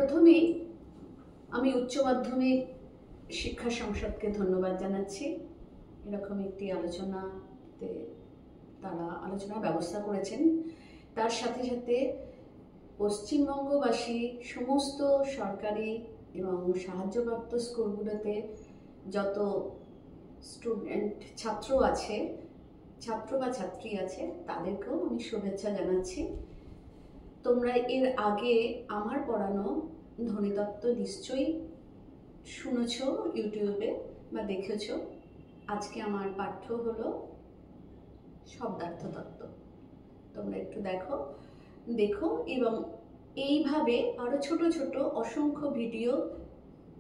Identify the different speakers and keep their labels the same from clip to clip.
Speaker 1: প্রথমেই আমি উচ্চ মাধ্যমিক শিক্ষা সংসদকে ধন্যবাদ জানাচ্ছি। এরকম একটি আলোচনাতে তারা আলোচনার ব্যবস্থা করেছেন। তার সাথে সাথে পশ্চিমবঙ্গবাসী সমস্ত সরকারি এবং সাহায্যপ্রাপ্ত স্কুলগুলোতে যত স্টুডেন্ট ছাত্র বা ছাত্রী আছে তাদেরকেও আমি শুভেচ্ছা জানাচ্ছি। তোমরা এর আগে আমার পড়ানো ধ্বনিতত্ত্ব নিশ্চয়ই শুনেছ ইউটিউবে বা দেখেছ। আজকে আমার পাঠ্য হলো শব্দার্থ তত্ত্ব। তোমরা একটু দেখো এবং এইভাবে আরো ছোট ছোট অসংখ্য ভিডিও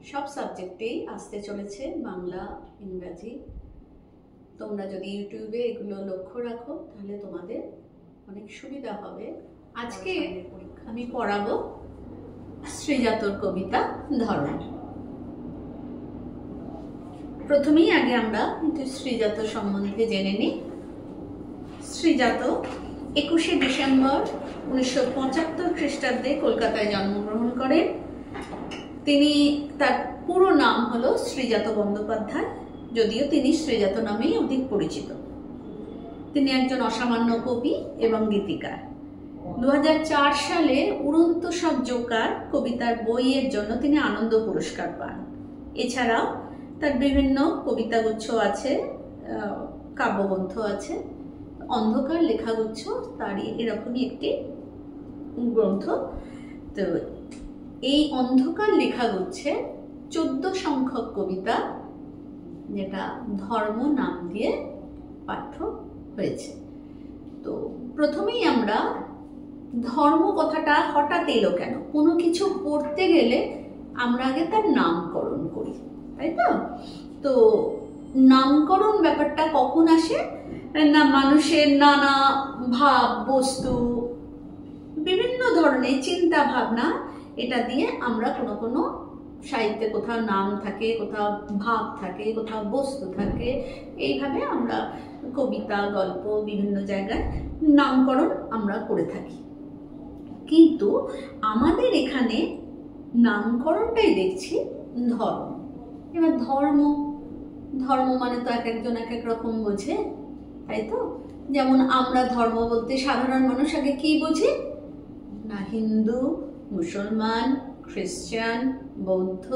Speaker 1: সব সাবজেক্টেই আসতে চলেছে, বাংলা, ইংরাজি। তোমরা যদি ইউটিউবে এগুলো লক্ষ্য রাখো তাহলে তোমাদের অনেক সুবিধা হবে। আজকে আমি পড়াবো শ্রীজাতর কবিতা ধর্ম। প্রথমেই আগে আমরা শ্রীজাত সম্বন্ধে জেনে নিই। শ্রীজাত 21শে ডিসেম্বর 1975 খ্রিস্টাব্দে কলকাতায় জন্মগ্রহণ করেন। তার পুরো নাম হলো শ্রীজাত বন্দ্যোপাধ্যায়, যদিও তিনি শ্রীজাত নামেই অধিক পরিচিত। তিনি একজন অসামান্য কবি এবং গীতিকার। 2004 সালে উড়ন্ত সব জোকার কবিতার বইয়ের জন্য তিনি আনন্দ পুরস্কার পান। এছাড়াও তার বিভিন্ন কবিতাগুচ্ছ আছে, কাব্যগ্রন্থ আছে। অন্ধকার লেখাগুচ্ছ তারই এরকমই একটি গ্রন্থ। তো এই অন্ধকার লেখাগুচ্ছে 14 সংখ্যক কবিতা, যেটা ধর্ম নাম দিয়ে পাঠ্য হয়েছে। তো প্রথমেই আমরা ধর্ম কথাটা হঠাৎ এলো কেন? কোনো কিছু পড়তে গেলে আমরা আগে তার নামকরণ করি, তাই তো? তো নামকরণ ব্যাপারটা কখন আসে না, মানুষের নানা ভাব, বস্তু, বিভিন্ন ধরনের চিন্তা ভাবনা, এটা দিয়ে আমরা কোনো সাহিত্যে কোথাও নাম থাকে, কোথাও ভাব থাকে, কোথাও বস্তু থাকে, এইভাবে আমরা কবিতা, গল্প, বিভিন্ন জায়গায় নামকরণ আমরা করে থাকি। কিন্তু আমাদের এখানে নামকরণটাই দেখছি ধর্ম। এবার ধর্ম মানে তো এক একজন এক এক রকম বোঝে, তাই তো? যেমন আমরা ধর্ম বলতে সাধারণ মানুষ আগে কি বোঝে না, হিন্দু, মুসলমান, খ্রিস্টান, বৌদ্ধ,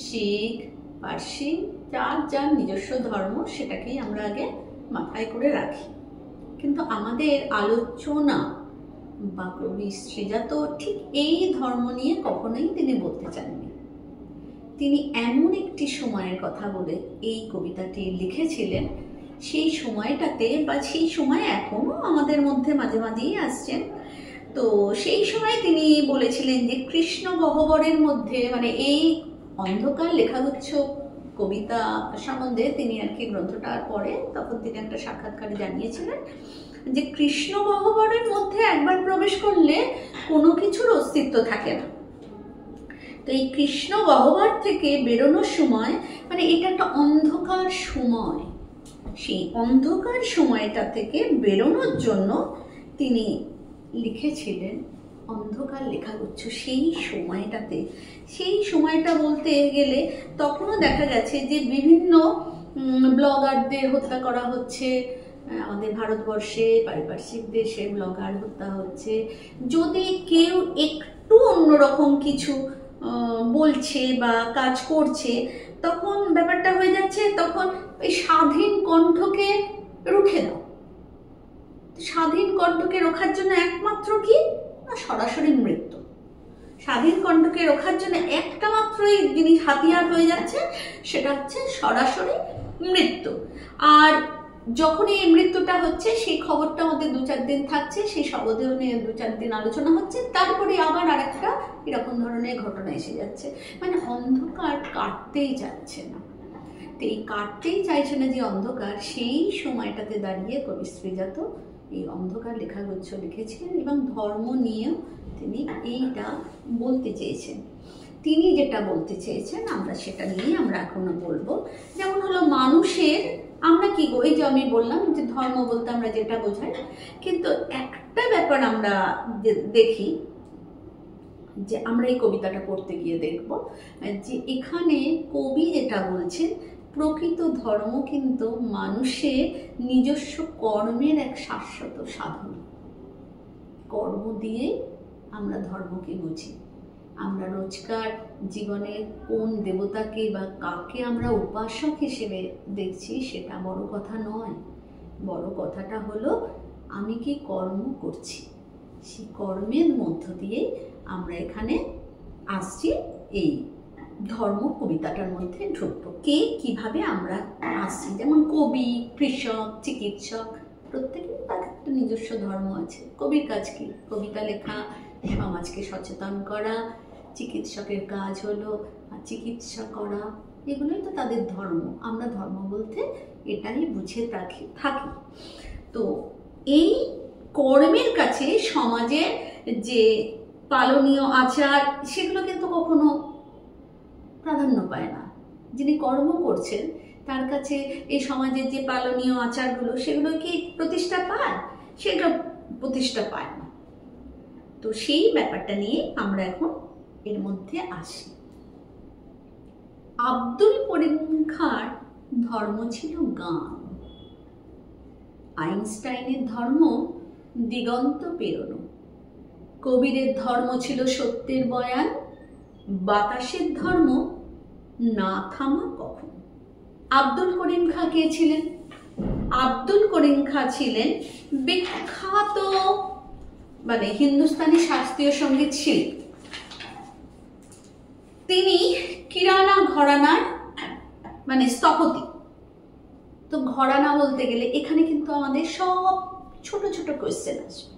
Speaker 1: শিখ, পার্সি, যার নিজস্ব ধর্ম সেটাকেই আমরা আগে মাথায় করে রাখি। কিন্তু আমাদের আলোচনা বা কবি শ্রীজাত ঠিক এই ধর্ম নিয়ে কখনোই তিনি বলতে চাননি। তিনি এমন একটি সময়ের কথা বলে এই কবিতাটি লিখেছিলেন, সেই সময়টাতে বা সেই সময় এখনো আমাদের মধ্যে মাঝে মাঝেই আসছেন। তো সেই সময় তিনি বলেছিলেন যে কৃষ্ণ গহ্বরের মধ্যে, মানে এই অন্ধকার লেখাগুচ্ছ কবিতা সম্বন্ধে তিনি আর কি গ্রন্থটার পরে তখন তিনি একটা সাক্ষাৎকারে জানিয়েছিলেন যে কৃষ্ণ গহ্বরের মধ্যে একবার প্রবেশ করলে কোনো কিছুর অস্তিত্ব থাকে না। তো এই কৃষ্ণ গহ্বর থেকে বেরোনোর সময়, মানে এটা একটা অন্ধকার সময়, সেই অন্ধকার সময়টা থেকে বেরোনোর জন্য তিনি লিখেছিলেন অন্ধকার লেখাগুচ্ছ। সেই সময়টা বলতে গেলে তখনও দেখা গেছে যে বিভিন্ন ব্লগারদের হত্যা করা হচ্ছে আমাদের ভারতবর্ষে, পারিপার্শ্বিক দেশে ব্লগার হত্যা হচ্ছে। যদি কেউ একটু অন্যরকম কিছু বলছে বা কাজ করছে, তখন ব্যাপারটা হয়ে যাচ্ছে, তখন ওই স্বাধীন কণ্ঠকে রুখে দাও। স্বাধীন কণ্ঠকে রোখার জন্য একমাত্র কি না, সরাসরি মৃত্যু। স্বাধীন কণ্ঠকে রোখার জন্য একটা মাত্রই জিনিস হাতিয়ার হয়ে যাচ্ছে, সেটা হচ্ছে সরাসরি মৃত্যু। আর যখন এই মৃত্যুটা হচ্ছে, সেই খবরটা আমাদের 2-4 দিন থাকছে, সেই শব্দে নিয়ে 2-4 দিন আলোচনা হচ্ছে, তারপরে আবার আরেকটা এরকম ধরনের ঘটনা এসে যাচ্ছে। মানে অন্ধকার কাটতেই যাচ্ছে না। তো এই কাটতেই চাইছে না যে অন্ধকার, সেই সময়টাতে দাঁড়িয়ে কবি শ্রীজাত এই অন্ধকার লেখাগুচ্ছ লিখেছিলেন এবং ধর্ম নিয়েও তিনি এইটা বলতে চেয়েছেন। তিনি যেটা বলতে চেয়েছেন আমরা সেটা নিয়ে আমরা এখনো বলবো। যেমন হলো মানুষের, আমরা কি গো, এই যে আমি বললাম যে ধর্ম বলতে আমরা যেটা বোঝাই, কিন্তু একটা ব্যাপার আমরা দেখি যে আমরা এই কবিতাটা পড়তে গিয়ে দেখব যে এখানে কবি যেটা বলছেন, প্রকৃত ধর্ম কিন্তু মানুষের নিজস্ব কর্মের এক শাশ্বত সাধন। কর্ম দিয়ে আমরা ধর্মকে বুঝি। আমরা রোজকার জীবনে কোন দেবতাকে বা কাকে আমরা উপাসক হিসেবে দেখছি সেটা বড় কথা নয়। বড় কথাটা হলো আমি কি কর্ম করছি, সেই কর্মের মধ্য দিয়ে আমরা এখানে আসছি, এই ধর্ম কবিতাটার মধ্যে ঢুকবো। কে কিভাবে আমরা আসছি, যেমন কবি, কৃষক, চিকিৎসক, প্রত্যেকের তার একটা নিজস্ব ধর্ম আছে। কবির কাজ কি? কবিতা লেখা, সমাজকে সচেতন করা। চিকিৎসকের কাজ হলো চিকিৎসা করা। এগুলোই তো তাদের ধর্ম। আমরা ধর্ম বলতে এটাই বুঝে থাকি। তো এই কর্মের কাছে সমাজের যে পালনীয় আচার সেগুলো কিন্তু কখনো প্রাধান্য পায় না। যিনি কর্ম করছেন তার কাছে এই সমাজের যে পালনীয় আচারগুলো সেগুলো কি প্রতিষ্ঠা পায়? সেগুলো প্রতিষ্ঠা পায় না। তো সেই ব্যাপারটা নিয়ে আমরা এখন এর মধ্যে আসি। আব্দুল করিম খাঁর ধর্ম ছিল গান। আইনস্টাইনের ধর্ম দিগন্ত পেরোনো। কবিরের ধর্ম ছিল সত্যের বয়ান। বাতাসের ধর্ম না থামা কখন। আব্দুল করিম খাঁ কে ছিলেন? আব্দুল করিম খাঁ ছিলেন বিখ্যাত হিন্দুস্তানি শাস্ত্রীয় সঙ্গীত শিল্পী। তিনি কিরানা ঘরানার স্থপতি। তো ঘরানা বলতে গেলে এখানে কিন্তু আমাদের সব ছোট ছোট কোয়েশ্চেন আসবে।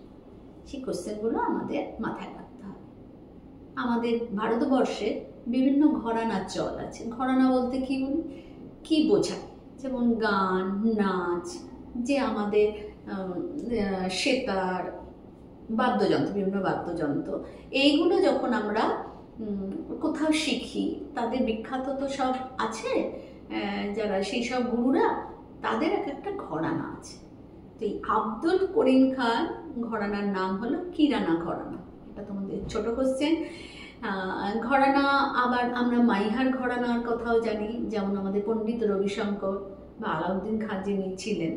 Speaker 1: সেই কোয়েশ্চেনগুলো আমাদের মাথায় রাখতে হবে। আমাদের ভারতবর্ষে বিভিন্ন ঘরানার চল আছে। ঘরানা বলতে কি বলি, কি বোঝায়? যেমন গান, নাচ, যে আমাদের সেতার, বাদ্যযন্ত্র, বিভিন্ন বাদ্যযন্ত্র, এইগুলো যখন আমরা কোথাও শিখি, তাদের বিখ্যাত তো সব আছে, যারা সেই সব গুরুরা, তাদের এক একটা ঘরানা আছে। তো এই আব্দুল করিম খান ঘরানার নাম হলো কিরানা ঘরানা। এটা তোমাদের ছোট কোশ্চেন। ঘরানা আবার আমরা মাইহার ঘরানার কথাও জানি, যেমন আমাদের পণ্ডিত রবিশঙ্কর বা আলাউদ্দিন খাঁ যিনি ছিলেন,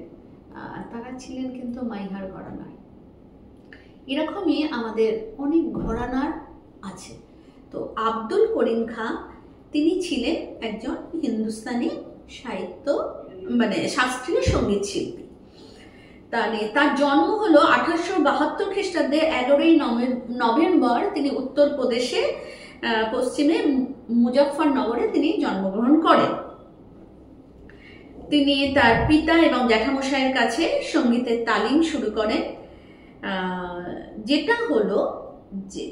Speaker 1: তারা ছিলেন কিন্তু মাইহার ঘরানায়। এরকমই আমাদের অনেক ঘরানার আছে। তো আব্দুল করিম খাঁ তিনি ছিলেন একজন হিন্দুস্তানি সাহিত্য শাস্ত্রীয় সঙ্গীত শিল্পী। তাহলে তার জন্ম হলো 1872 খ্রিস্টাব্দে 11ই নভেম্বর। তিনি উত্তরপ্রদেশে পশ্চিমে মুজফ্ফরনগরে তিনি জন্মগ্রহণ করেন। তিনি তার পিতা এবং জ্যাঠামশাইয়ের কাছে সঙ্গীতের তালিম শুরু করেন। যেটা হলো যে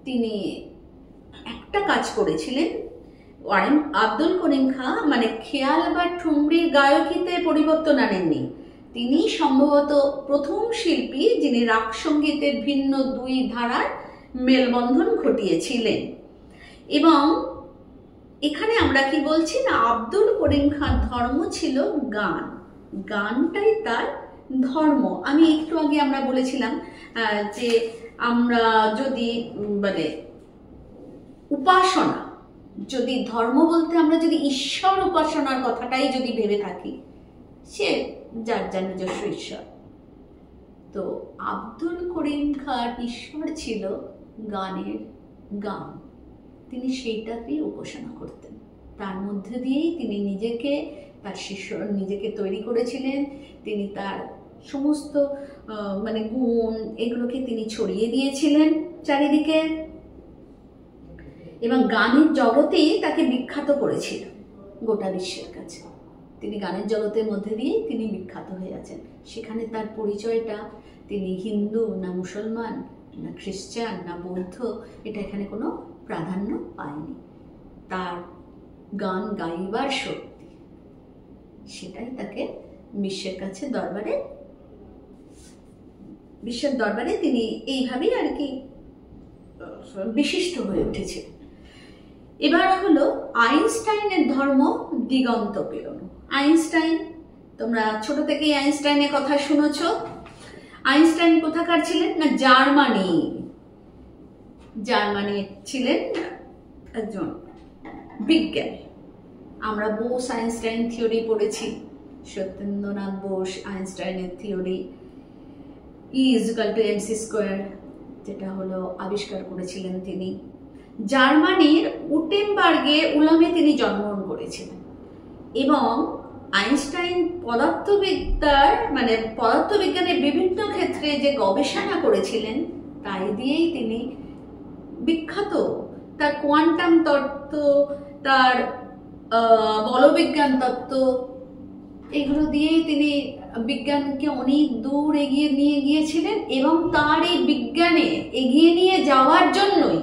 Speaker 1: তিনি একটা কাজ করেছিলেন। আব্দুল করিম খাঁ খেয়াল বা ঠুমরির গায়কিতে পরিবর্তন আনেননি। তিনি সম্ভবত প্রথম শিল্পী যিনি রাগ সঙ্গীতের ভিন্ন দুই ধারার মেলবন্ধন ঘটিয়েছিলেন। এবং এখানে আমরা কি বলছি না, আব্দুল করিম খাঁর ধর্ম ছিল গান। গানটাই তার ধর্ম। আমি একটু আগে আমরা বলেছিলাম যে আমরা যদি উপাসনা, যদি ধর্ম বলতে আমরা যদি ঈশ্বর উপাসনার কথাটাই যদি ভেবে থাকি, সে যার যার নিজস্ব ঈশ্বর। তো আব্দুল করিম খাঁর ঈশ্বর ছিল গানের গান। তিনি সেইটাকেই উপাসনা করতেন। তার মধ্যে দিয়েই তিনি নিজেকে তৈরি করেছিলেন। তিনি তার সমস্ত গুণ এগুলোকে তিনি ছড়িয়ে দিয়েছিলেন চারিদিকে, এবং গানের জগতেই তাকে বিখ্যাত করেছিল গোটা বিশ্বের কাছে। তিনি গানের জগতের মধ্যে দিয়ে তিনি বিখ্যাত হয়ে আছেন। সেখানে তার পরিচয়টা তিনি হিন্দু না মুসলমান না খ্রিস্টান না বৌদ্ধ, এটা এখানে কোনো প্রাধান্য পায়নি। তার গান গাইবার শক্তি, সেটাই তাকে বিশ্বের দরবারে তিনি এইভাবেই আর কি বিশিষ্ট হয়ে উঠেছে। এবার হলো আইনস্টাইনের ধর্ম দিগন্ত পেরোনো। আইনস্টাইন, তোমরা ছোট থেকেই আইনস্টাইনের কথা শুনেছ। আইনস্টাইন কোথাকার ছিলেন না, জার্মানি। জার্মানি ছিলেন একজন বিজ্ঞানী। আমরা বোস আইনস্টাইন থিওরি পড়েছি, সত্যেন্দ্রনাথ বোস আইনস্টাইনের থিওরি E=mc², যেটা হলো আবিষ্কার করেছিলেন তিনি। জার্মানির উটেনবার্গে উলমে তিনি জন্মগ্রহণ করেছিলেন এবং আইনস্টাইন পদার্থবিজ্ঞানের বিভিন্ন ক্ষেত্রে যে গবেষণা করেছিলেন তাই দিয়েই তিনি বিখ্যাত। তার কোয়ান্টাম তত্ত্ব, তার বলবিজ্ঞান তত্ত্ব, এগুলো দিয়েই তিনি বিজ্ঞানকে অনেক দূর এগিয়ে নিয়ে গিয়েছিলেন এবং তার এই বিজ্ঞানে এগিয়ে নিয়ে যাওয়ার জন্যই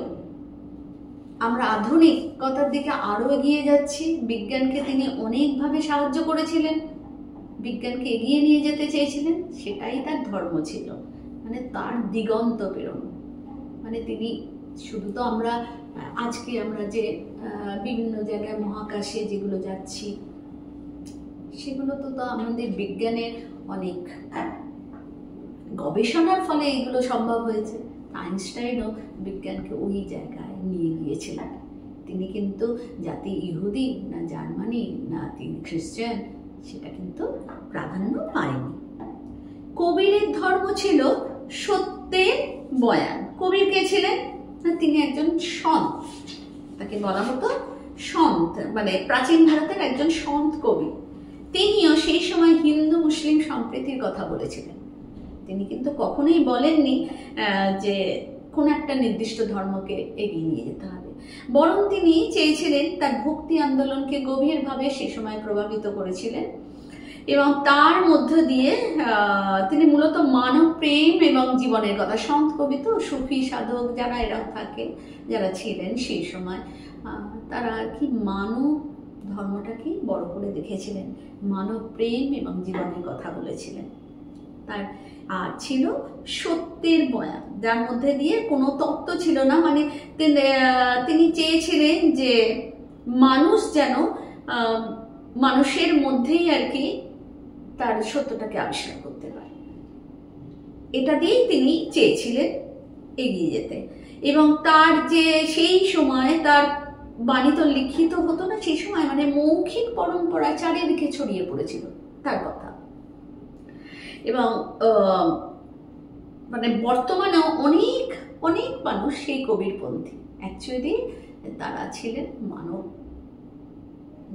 Speaker 1: আমরা আধুনিকতার দিকে আরো এগিয়ে যাচ্ছি। বিজ্ঞানকে তিনি অনেকভাবে সাহায্য করেছিলেন, বিজ্ঞানকে এগিয়ে নিয়ে যেতে চেয়েছিলেন, সেটাই তার ধর্ম ছিল, মানে তার দিগন্ত প্রেরণ। মানে তিনি শুধু তো আজকে আমরা যে বিভিন্ন জায়গায় মহাকাশে যেগুলো যাচ্ছি সেগুলো তো আমাদের বিজ্ঞানের অনেক গবেষণার ফলে এগুলো সম্ভব হয়েছে। আইনস্টাইনও বিজ্ঞানকে ওই জায়গায় নিয়ে গিয়েছিলেন। তিনি কিন্তু জাতি ইহুদি না জার্মানি না তিনি খ্রিস্টান সেটা কিন্তু প্রাধান্য পায়নি। কবিরের ধর্ম ছিল সত্যের বয়ান। কবির কে ছিলেন না, তিনি একজন সন্ত, তাকে বলা হতো সন্ত, মানে প্রাচীন ভারতের একজন সন্ত কবি। তিনিও সেই সময় হিন্দু মুসলিম সম্প্রীতির কথা বলেছিলেন। তিনি কিন্তু কখনোই বলেননি যে কোন একটা নির্দিষ্ট ধর্মকে এগিয়ে নিয়ে যেতে হবে, বরং তিনি চেয়েছিলেন, তার ভক্তি আন্দোলনকে গভীরভাবে সে সময় প্রভাবিত করেছিলেন এবং তার মধ্য দিয়ে তিনি মূলত মানব প্রেম এবং জীবনের কথা, সন্ত কবি তো সুফি সাধক যারা যারা ছিলেন সেই সময়, তারা আর কি মানব ধর্মটাকেই বড় করে দেখেছিলেন, মানব প্রেম এবং জীবনের কথা বলেছিলেন। তার আর ছিল সত্যের বয়ান, যার মধ্যে দিয়ে কোনো তত্ত্ব ছিল না। মানে তিনি চেয়েছিলেন যে মানুষ যেন মানুষের মধ্যেই আর কি তার সত্যটাকে আবিষ্কার করতে পারে, এটা দিয়েই তিনি চেয়েছিলেন এগিয়ে যেতে। এবং তার যে সেই সময় তার বাণী তো লিখিত হতো না, সেই সময় মানে মৌখিক পরম্পরা চারিদিকে ছড়িয়ে পড়েছিল তার কথা। এবং মানে বর্তমানেও অনেক অনেক মানুষ সেই কবির পন্থী। অ্যাকচুয়ালি তারা ছিলেন মানব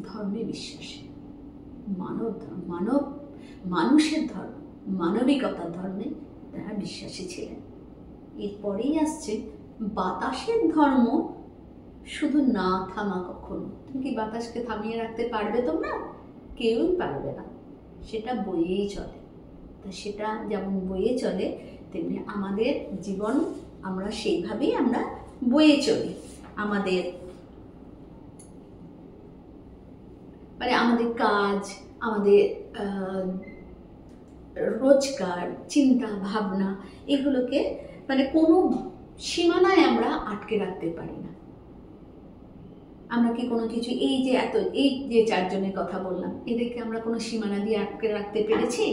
Speaker 1: ধর্মে বিশ্বাসী, মানুষের ধর্ম, মানবিকতার ধর্মে তারা বিশ্বাসী ছিলেন। এরপরেই আসছে বাতাসের ধর্ম। শুধু না থামা কখনো, তুমি কি বাতাসকে থামিয়ে রাখতে পারবে? তোমরা কেউই পারবে না, সেটা বয়েই চলে। তা সেটা যেমন বয়ে চলে তেমনি আমাদের জীবন আমরা সেইভাবেই আমরা বয়ে চলি। আমাদের মানে আমাদের কাজ, আমাদের রোজগার, চিন্তা ভাবনা, এগুলোকে মানে কোনো সীমানায় আমরা আটকে রাখতে পারি না। আমরা কি কোনো কিছু এই যে চারজনের কথা বললাম, এদেরকে আমরা কোনো সীমানা দিয়ে আটকে রাখতে পেরেছি?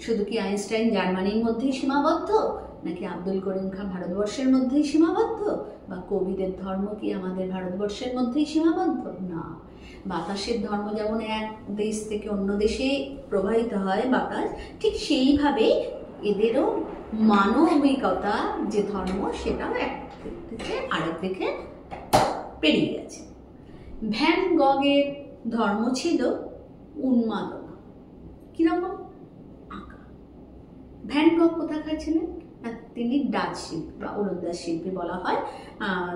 Speaker 1: শুধু কি আইনস্টাইন জার্মানির মধ্যেই সীমাবদ্ধ, নাকি আব্দুল করিম খান ভারতবর্ষের মধ্যেই সীমাবদ্ধ, বা কবিদের ধর্ম কি আমাদের ভারতবর্ষের মধ্যেই সীমাবদ্ধ? না। বাতাসের ধর্ম যেমন এক দেশ থেকে অন্য দেশে প্রবাহিত হয় বাতাস, ঠিক সেইভাবে এদেরও মানবিকতা যে ধর্ম সেটাও এক থেকে আরেক দিকে পেরিয়ে গেছে। ভ্যান গগের ধর্ম ছিল উন্মাদনা। কিরকম? আঁকা। ভ্যান গগ কোথাকার ছিলেন? তিনি ডাচ শিল্পী বা ওলন্দাজ শিল্পী বলা হয়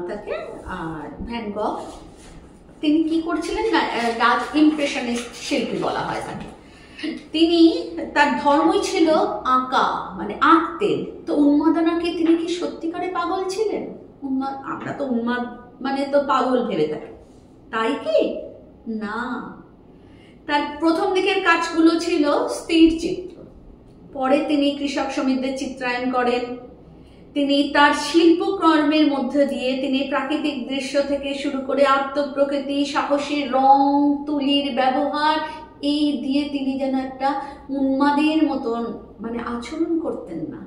Speaker 1: তাকে। আর ভ্যান গগ তিনি কি করছিলেন না, ডাচ ইমপ্রেশনিস্ট শিল্পী বলা হয় তাকে। তিনি তার ধর্মই ছিল আঁকা, মানে আঁকতেন। তো উন্মাদনাকে তিনি কি সত্যিকারে পাগল ছিলেন? আমরা তো উন্মাদ মানে তো পাগল ভেবে থাকি, তাই কি না। তার প্রথম দিকের কাজগুলো ছিল স্থির চিত্র, পরে তিনি কৃষক শ্রমিকদের চিত্রায়ন করেন। তিনি তার শিল্পকর্মের মধ্যে দিয়ে তিনি প্রাকৃতিক দৃশ্য থেকে শুরু করে আত্মপ্রকৃতি, সাহসী রং তুলির ব্যবহার, এই দিয়ে তিনি যেন একটা উন্মাদের মতন মানে আচরণ করতেন না।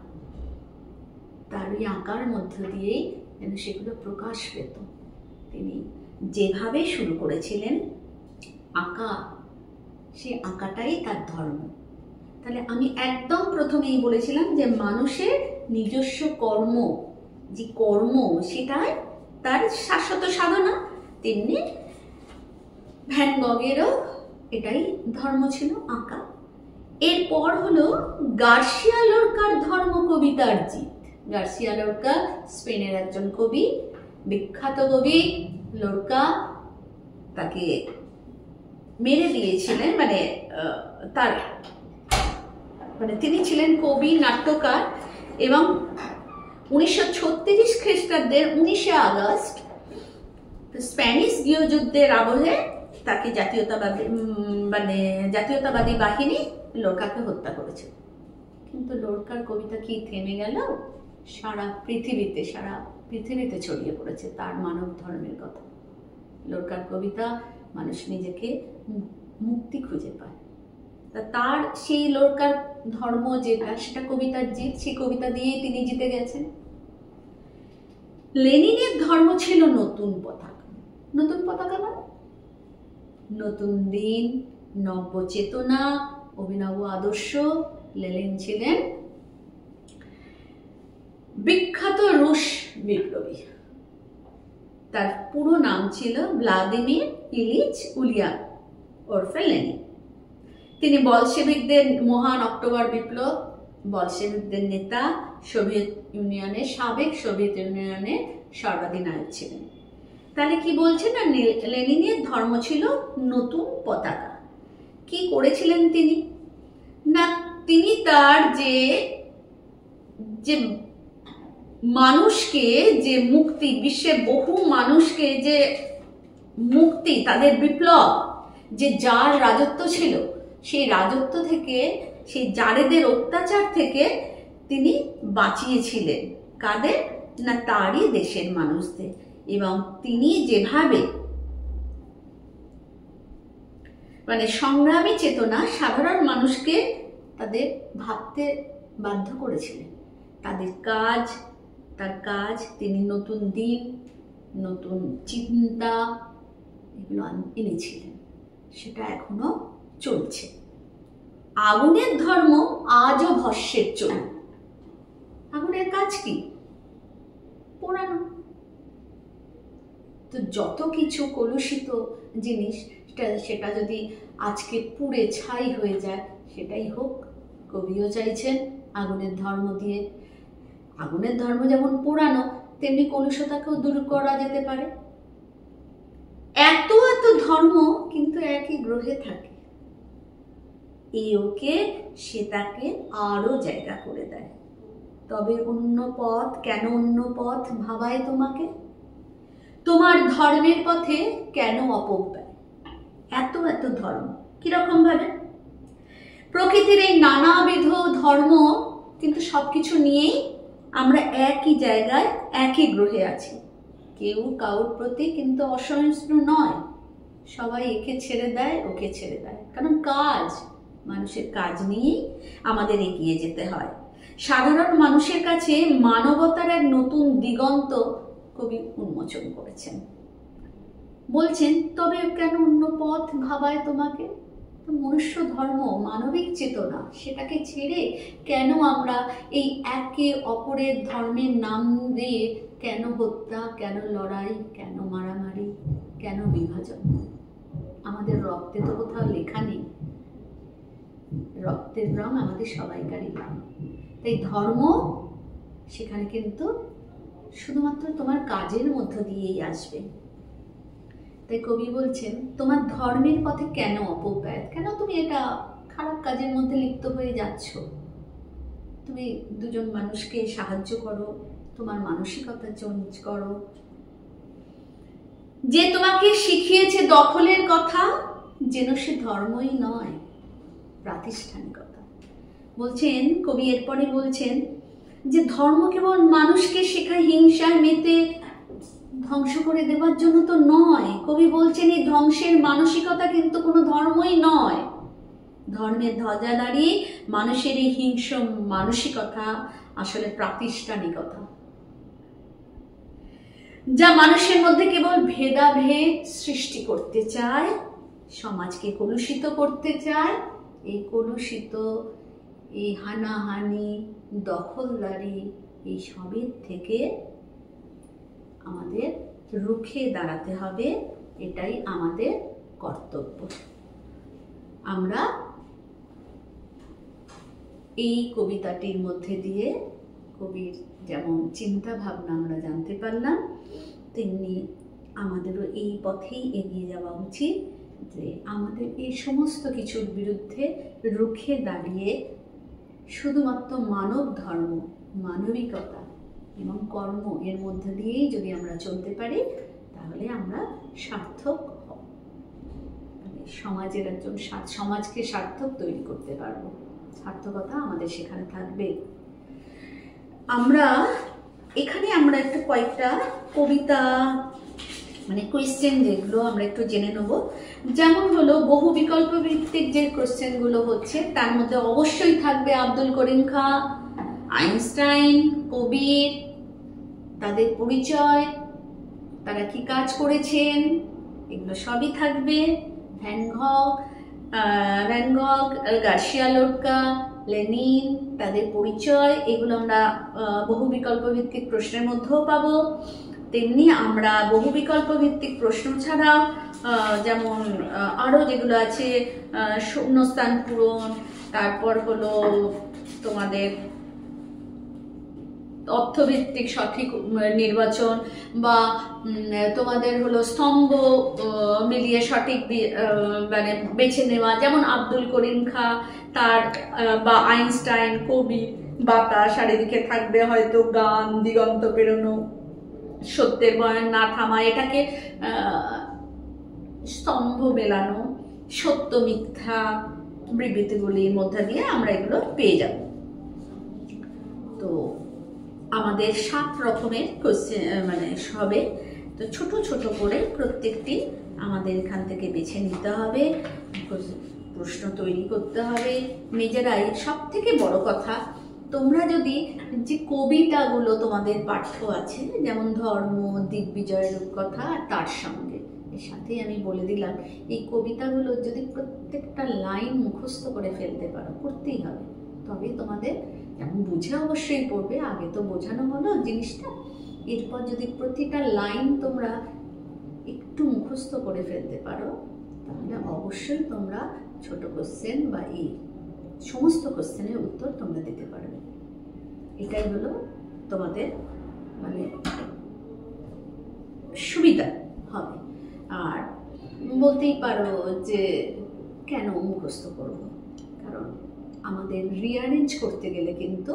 Speaker 1: তার ওই আঁকার মধ্য দিয়েই যেন সেগুলো প্রকাশ পেত। তিনি যেভাবে শুরু করেছিলেন আঁকা, সেই আঁকাটাই তার ধর্ম। তাহলে আমি একদম প্রথমেই বলেছিলাম যে মানুষের নিজস্ব কর্ম, যে কর্ম সেটাই তার শাশ্বত সাধনা, তেমনি ভ্যান গগেরও এটাই ধর্ম ছিল, আঁকা। এরপর হলো গার্সিয়া লোরকার ধর্ম কবিতার জিত। গার্সিয়া লোরকা স্পেনের একজন কবি, বিখ্যাত কবি। লোরকা তাকে মেরে দিয়েছিলেন, তিনি ছিলেন কবি, নাট্যকার, এবং 1936 খ্রিস্টাব্দের 19শে আগস্ট স্প্যানিশ গৃহযুদ্ধের আবহে তাকে জাতীয়তাবাদী বাহিনী লোরকাকে হত্যা করেছে। কিন্তু লোরকার কবিতা কি থেমে গেল? সারা পৃথিবীতে ছড়িয়ে পড়েছে তার মানব ধর্মের কথা। লোরকার কবিতা মানুষ নিজেকে মুক্তি খুঁজে পায়। তার সেই লোরকার ধর্ম যেটা, সেটা কবিতার জিত, সেই কবিতা দিয়েই তিনি জিতে গেছেন। লেনিনের ধর্ম ছিল নতুন পতাকা। নতুন পতাকা মানে নতুন দিন, নব্য চেতনা, অভিনব আদর্শ। লেনিন ছিলেন বিখ্যাত রুশ বিপ্লবী। তার পুরো নাম ছিল ভ্লাদিমির ইলিচ উলিয়ান ওরফে লেনিন। তিনি বলশেভিকদের মহান অক্টোবর বিপ্লব, বলশেভিকদের নেতা, সাবেক সোভিয়েত ইউনিয়নের সর্বাধিনায়ক ছিলেন। তাহলে কি বলছেন না, লেনিনের ধর্ম ছিল নতুন পতাকা। কি করেছিলেন তিনি? না, তিনি তার যে মানুষকে যে মুক্তি, বিশ্বের বহু মানুষকে যে মুক্তি, তাদের বিপ্লব, যে জার রাজত্ব ছিল, সেই রাজত্ব থেকে, সেই জারেদের অত্যাচার থেকে তিনি বাঁচিয়েছিলেন। কাদের? না, তারই দেশের মানুষদের। এবং তিনি যেভাবে সংগ্রামী চেতনা সাধারণ মানুষকে তাদের ভাবতে বাধ্য করেছিলেন। তার কাজ তিনি নতুন দিন, নতুন চিন্তা এগুলো এনেছিলেন। সেটা এখনো চলছে। আগুনের ধর্ম আজও ভস্মের চলে। আগুনের কাজ কি? পোড়ানো। তো যত কিছু কলুষিত জিনিস, সেটা যদি আজকে পুড়ে ছাই হয়ে যায়, সেটাই হোক। কবিও চাইছেন আগুনের ধর্ম দিয়ে, আগুনের ধর্ম যেমন পোড়ানো, তেমনি কলুষতাকেও দূর করা যেতে পারে। এত ধর্ম কিন্তু একই গ্রহে থাকে, ওকে সে তাকে আরো জায়গা করে দেয়। তবে অন্য পথ কেন? অন্য পথ ভাবায় তোমাকে? তোমার ধর্মের পথে কেন অপব্যয়? এত ধর্ম কিরকম ভাবে? প্রকৃতির এই নানাবিধ ধর্ম, কিন্তু সবকিছু নিয়েই আমরা একই জায়গায়, একই গ্রহে আছি। কেউ কারোর প্রতি কিন্তু অসহিষ্ণু নয়। সবাই একে ছেড়ে দেয়, ওকে ছেড়ে দেয়। কারণ মানুষের কাজ নিয়েই আমাদের এগিয়ে যেতে হয়। সাধারণ মানুষের কাছে মানবতার এক নতুন দিগন্ত কবি উন্মোচন করেছেন। বলছেন, তবে কেন অন্য পথ ভাবায় তোমাকে? মনুষ্য ধর্ম, মানবিক চেতনা, সেটাকে ছেড়ে কেন আমরা এই একে অপরের ধর্মের নাম দিয়ে কেন হত্যা, কেন লড়াই, কেন মারামারি, কেন বিভাজন? আমাদের রক্তে তো কোথাও লেখা নেই, রক্তের রং আমাদের সবাইকারই রং। তাই ধর্ম সেখানে কিন্তু শুধুমাত্র তোমার কাজের মধ্য দিয়েই আসবে। তাই কবি বলছেন, তোমার ধর্মের পথে কেন অপব্যয়? কেন তুমি এটা খারাপ কাজের মধ্যে লিপ্ত হয়ে যাচ্ছ? তুমি দুজন মানুষকে সাহায্য করো, তোমার মানসিকতা চেঞ্জ করো। যে তোমাকে শিখিয়েছে দখলের কথা, যেন সে ধর্মই নয়, প্রাতিষ্ঠানিকতা। বলছেন কবি, এরপরে বলছেন যে ধর্ম কেবল মানুষকে শেখায় হিংসায় মেতে ধ্বংস করে দেওয়ার জন্য তো নয়। কবি বলছেন এই ধ্বংসের মানসিকতা কিন্তু কোনো ধর্মই নয়। ধর্মের ধ্বজাধারী মানুষের এই হিংস্র মানসিকতা আসলে প্রাতিষ্ঠানিকতা। যা মানুষের মধ্যে কেবল ভেদাভেদ সৃষ্টি করতে চায়, সমাজকে কলুষিত করতে চায়। এই কলুষিত, এই হানাহানি, দখলদারি, এই সবের থেকে আমাদের রুখে দাঁড়াতে হবে। এটাই আমাদের কর্তব্য। আমরা এই কবিতাটির মধ্যে দিয়ে কবির যেমন চিন্তা ভাবনা আমরা জানতে পারলাম, তেমনি আমাদেরও এই পথেই এগিয়ে যাওয়া উচিত যে আমাদের এই সমস্ত কিছুর বিরুদ্ধে রুখে দাঁড়িয়ে শুধুমাত্র মানব ধর্ম, মানবিকতা এবং কর্ম এর মধ্যে দিয়েই যদি আমরা চলতে পারি, তাহলে আমরা সার্থক সমাজের একজন সমাজকে সার্থক তৈরি করতে পারবো। সার্থকতা আমাদের সেখানে থাকবে। আমরা একটু কয়েকটা কবিতা মানে কোয়েশ্চেন যেগুলো আমরা একটু জেনে নেব। যেমন হলো বহু বিকল্প ভিত্তিক যে কোয়েশ্চেনগুলো হচ্ছে, তার মধ্যে অবশ্যই থাকবে আব্দুল করিম খাঁ, আইনস্টাইন, কবির, তাদের পরিচয়, তারা কি কাজ করেছেন, এগুলো সবই থাকবে। ভ্যান গগ, গার্সিয়া লোরকা, লেনিন, তাদের পরিচয়, এগুলো আমরা বহু বিকল্প ভিত্তিক প্রশ্নের মধ্যেও পাবো। তেমনি আমরা বহু বিকল্প ভিত্তিক প্রশ্ন ছাড়াও যেমন আরও যেগুলো আছে, শূন্যস্থান পূরণ, তারপর হলো তোমাদের অর্থভিত্তিক সঠিক নির্বাচন, বা তোমাদের হলো স্তম্ভ মিলিয়ে সঠিক মানে বেছে নেওয়া। যেমন আব্দুল করিম খাঁ, তার বা আইনস্টাইন, কবি, বাতাস, আর এদিকে থাকবে হয়তো গান, দিগন্ত পেরোনো, সত্যের বয়ান না থামা, এটাকে স্তম্ভ মেলানো, সত্য মিথ্যা বিবৃতিগুলির মধ্যে দিয়ে আমরা এগুলো পেয়ে যাব। তো আমাদের 7 রকমের কোশ্চেন মানে হবে। তো ছোট ছোট করে প্রত্যেকটি আমাদের এখান থেকে বেছে নিতে হবে, প্রশ্ন তৈরি করতে হবে নিজেরাই। সব থেকে বড় কথা, তোমরা যদি যে কবিতাগুলো তোমাদের পাঠ্য আছে, যেমন ধর্ম, দিগ্বিজয়ের রূপকথা, তার সঙ্গে এর সাথে আমি বলে দিলাম, এই কবিতাগুলো যদি প্রত্যেকটা লাইন মুখস্থ করে ফেলতে পারো, করতেই হবে, তবে তোমাদের যেমন বুঝে অবশ্যই পড়বে, আগে তো বোঝানো হলো জিনিসটা, এরপর যদি প্রতিটা লাইন তোমরা একটু মুখস্থ করে ফেলতে পারো, তাহলে অবশ্যই তোমরা ছোট কোশ্চেন বা এই সমস্ত কোশ্চেনের উত্তর তোমরা দিতে পারবে। এটাই হলো তোমাদের মানে সুবিধা হবে। আর বলতেই পারো যে কেন মুখস্থ করব, কারণ আমাদের রিঅ্যারেঞ্জ করতে গেলে কিন্তু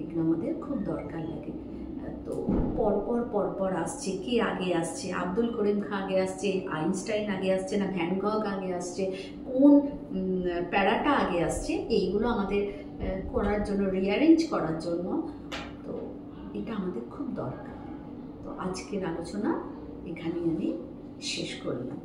Speaker 1: এগুলো আমাদের খুব দরকার লাগে। তো পরপর আসছে, কে আগে আসছে, আব্দুল করিম খাঁ আগে আসছে, আইনস্টাইন আগে আসছে না ভ্যান গগ আগে আসছে, কোন প্যারাটা আগে আসছে, এইগুলো আমাদের করার জন্য, রিঅ্যারেঞ্জ করার জন্য, তো এটা আমাদের খুব দরকার। তো আজকের আলোচনা এখানেই আমি শেষ করলাম।